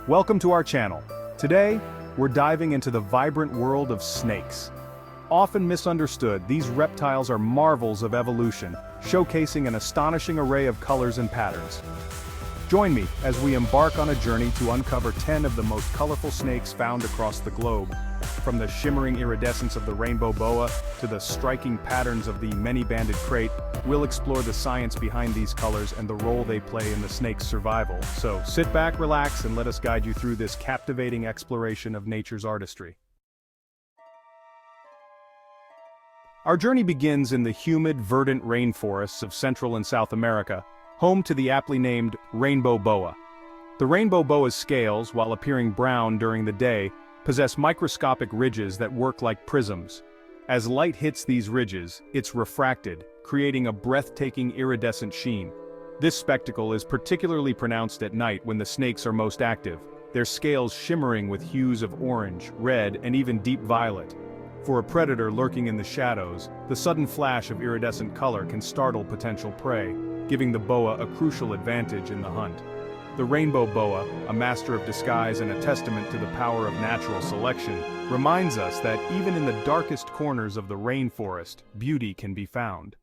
Welcome to our channel. Today, we're diving into the vibrant world of snakes. Often misunderstood, these reptiles are marvels of evolution, showcasing an astonishing array of colors and patterns. Join me as we embark on a journey to uncover 10 of the most colorful snakes found across the globe. From the shimmering iridescence of the rainbow boa to the striking patterns of the many-banded krait, we'll explore the science behind these colors and the role they play in the snake's survival. So sit back, relax, and let us guide you through this captivating exploration of nature's artistry. Our journey begins in the humid, verdant rainforests of Central and South America, home to the aptly named rainbow boa. The rainbow boa's scales, while appearing brown during the day, possess microscopic ridges that work like prisms. As light hits these ridges, it's refracted, creating a breathtaking iridescent sheen. This spectacle is particularly pronounced at night when the snakes are most active, their scales shimmering with hues of orange, red, and even deep violet. For a predator lurking in the shadows, the sudden flash of iridescent color can startle potential prey, giving the boa a crucial advantage in the hunt. The rainbow boa, a master of disguise and a testament to the power of natural selection, reminds us that even in the darkest corners of the rainforest, beauty can be found.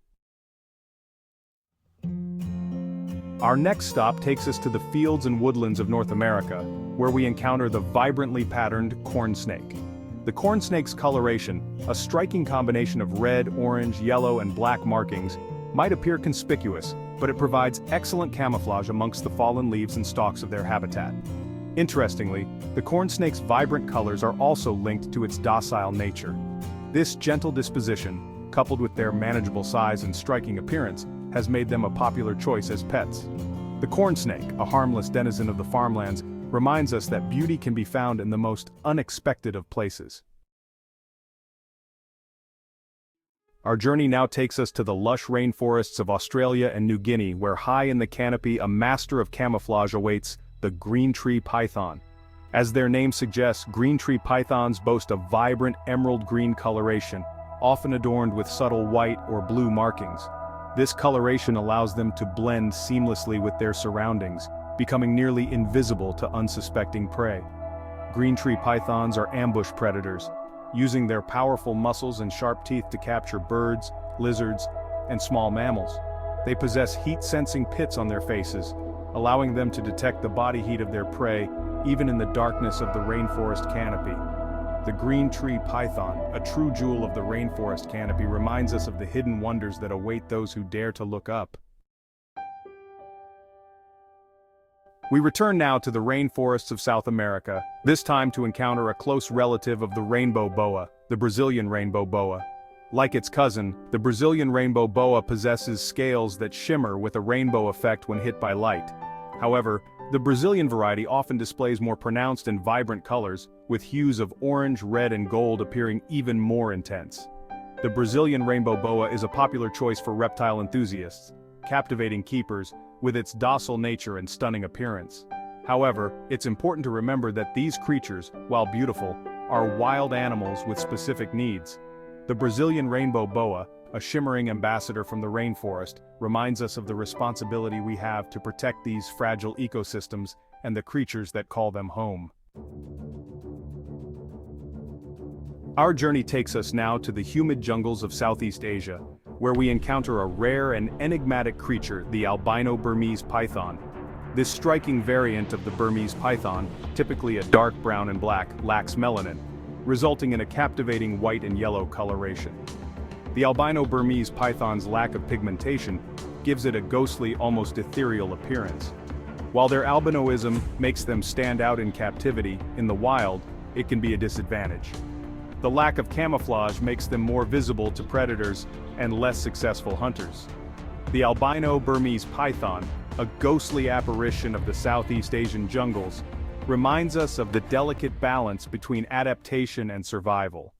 Our next stop takes us to the fields and woodlands of North America, where we encounter the vibrantly patterned corn snake. The corn snake's coloration, a striking combination of red, orange, yellow, and black markings, might appear conspicuous, but it provides excellent camouflage amongst the fallen leaves and stalks of their habitat. Interestingly, the corn snake's vibrant colors are also linked to its docile nature. This gentle disposition, coupled with their manageable size and striking appearance, has made them a popular choice as pets. The corn snake, a harmless denizen of the farmlands, reminds us that beauty can be found in the most unexpected of places. Our journey now takes us to the lush rainforests of Australia and New Guinea, where high in the canopy a master of camouflage awaits, the green tree python. As their name suggests, green tree pythons boast a vibrant emerald green coloration, often adorned with subtle white or blue markings. This coloration allows them to blend seamlessly with their surroundings, becoming nearly invisible to unsuspecting prey. Green tree pythons are ambush predators, using their powerful muscles and sharp teeth to capture birds, lizards, and small mammals. They possess heat-sensing pits on their faces, allowing them to detect the body heat of their prey even in the darkness of the rainforest canopy. The green tree python, a true jewel of the rainforest canopy, reminds us of the hidden wonders that await those who dare to look up. We return now to the rainforests of South America, this time to encounter a close relative of the rainbow boa, the Brazilian rainbow boa. Like its cousin, the Brazilian rainbow boa possesses scales that shimmer with a rainbow effect when hit by light. However, the Brazilian variety often displays more pronounced and vibrant colors, with hues of orange, red, and gold appearing even more intense. The Brazilian rainbow boa is a popular choice for reptile enthusiasts, captivating keepers with its docile nature and stunning appearance. However, it's important to remember that these creatures, while beautiful, are wild animals with specific needs. The Brazilian rainbow boa, a shimmering ambassador from the rainforest, reminds us of the responsibility we have to protect these fragile ecosystems and the creatures that call them home. Our journey takes us now to the humid jungles of Southeast Asia, where we encounter a rare and enigmatic creature, the albino Burmese python. This striking variant of the Burmese python, typically a dark brown and black, lacks melanin, resulting in a captivating white and yellow coloration. The albino Burmese python's lack of pigmentation gives it a ghostly, almost ethereal appearance. While their albinoism makes them stand out in captivity, in the wild, it can be a disadvantage. The lack of camouflage makes them more visible to predators and less successful hunters. The albino Burmese python, a ghostly apparition of the Southeast Asian jungles, reminds us of the delicate balance between adaptation and survival.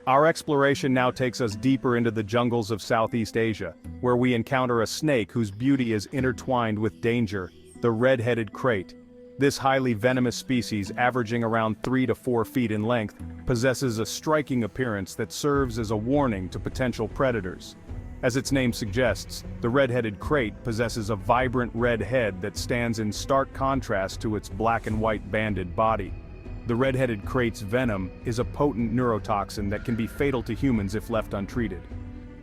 Our exploration now takes us deeper into the jungles of Southeast Asia, where we encounter a snake whose beauty is intertwined with danger, the red-headed krait. This highly venomous species, averaging around 3 to 4 feet in length, possesses a striking appearance that serves as a warning to potential predators. As its name suggests, the red-headed krait possesses a vibrant red head that stands in stark contrast to its black and white banded body. The red-headed krait's venom is a potent neurotoxin that can be fatal to humans if left untreated.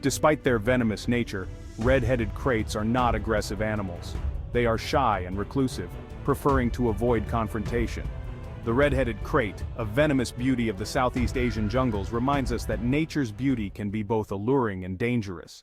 Despite their venomous nature, red-headed kraits are not aggressive animals. They are shy and reclusive, preferring to avoid confrontation. The red-headed krait, a venomous beauty of the Southeast Asian jungles, reminds us that nature's beauty can be both alluring and dangerous.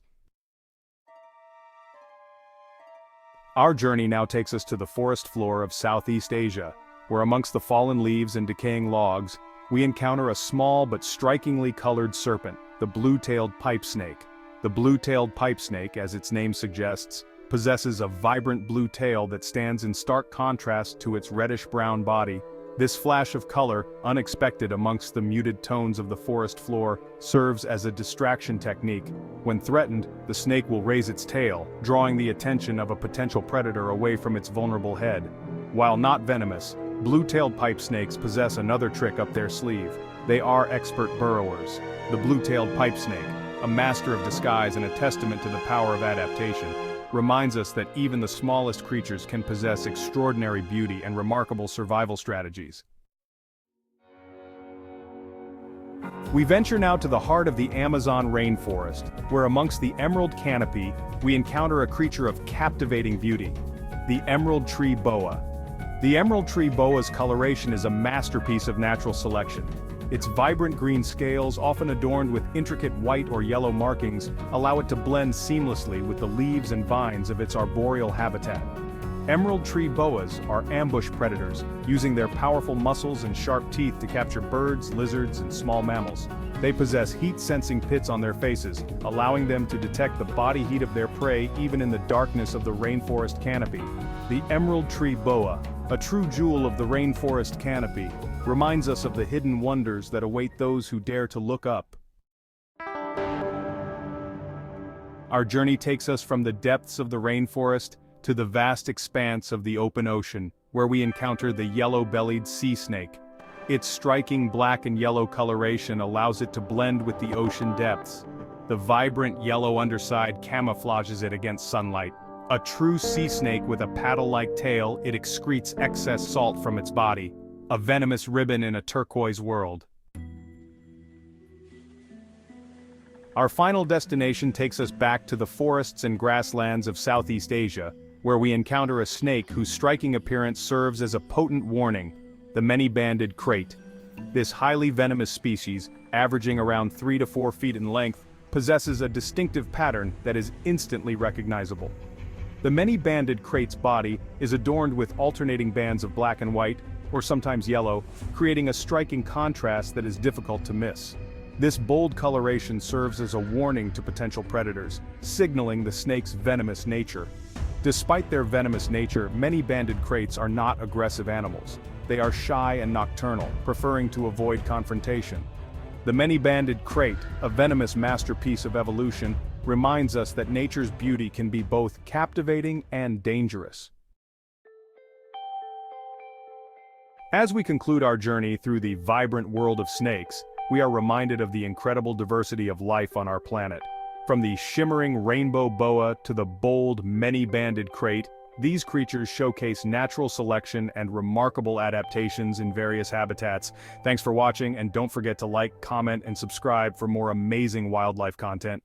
Our journey now takes us to the forest floor of Southeast Asia, where amongst the fallen leaves and decaying logs, we encounter a small but strikingly colored serpent, the blue-tailed pipesnake. The blue-tailed pipesnake, as its name suggests, possesses a vibrant blue tail that stands in stark contrast to its reddish-brown body. This flash of color, unexpected amongst the muted tones of the forest floor, serves as a distraction technique. When threatened, the snake will raise its tail, drawing the attention of a potential predator away from its vulnerable head. While not venomous, blue-tailed pipe snakes possess another trick up their sleeve. They are expert burrowers. The blue-tailed pipe snake, a master of disguise and a testament to the power of adaptation, reminds us that even the smallest creatures can possess extraordinary beauty and remarkable survival strategies. We venture now to the heart of the Amazon rainforest, where amongst the emerald canopy, we encounter a creature of captivating beauty, the emerald tree boa. The emerald tree boa's coloration is a masterpiece of natural selection. Its vibrant green scales, often adorned with intricate white or yellow markings, allow it to blend seamlessly with the leaves and vines of its arboreal habitat. Emerald tree boas are ambush predators, using their powerful muscles and sharp teeth to capture birds, lizards, and small mammals. They possess heat-sensing pits on their faces, allowing them to detect the body heat of their prey even in the darkness of the rainforest canopy. The emerald tree boa, a true jewel of the rainforest canopy, reminds us of the hidden wonders that await those who dare to look up. Our journey takes us from the depths of the rainforest to the vast expanse of the open ocean, where we encounter the yellow-bellied sea snake. Its striking black and yellow coloration allows it to blend with the ocean depths. The vibrant yellow underside camouflages it against sunlight. A true sea snake with a paddle-like tail, it excretes excess salt from its body, a venomous ribbon in a turquoise world. Our final destination takes us back to the forests and grasslands of Southeast Asia, where we encounter a snake whose striking appearance serves as a potent warning, the many-banded krait. This highly venomous species, averaging around 3 to 4 feet in length, possesses a distinctive pattern that is instantly recognizable. The many-banded krait's body is adorned with alternating bands of black and white, or sometimes yellow, creating a striking contrast that is difficult to miss. This bold coloration serves as a warning to potential predators, signaling the snake's venomous nature. Despite their venomous nature, many banded kraits are not aggressive animals. They are shy and nocturnal, preferring to avoid confrontation. The many-banded krait, a venomous masterpiece of evolution, reminds us that nature's beauty can be both captivating and dangerous. As we conclude our journey through the vibrant world of snakes, we are reminded of the incredible diversity of life on our planet. From the shimmering rainbow boa to the bold, many-banded krait, these creatures showcase natural selection and remarkable adaptations in various habitats. Thanks for watching, and don't forget to like, comment, and subscribe for more amazing wildlife content.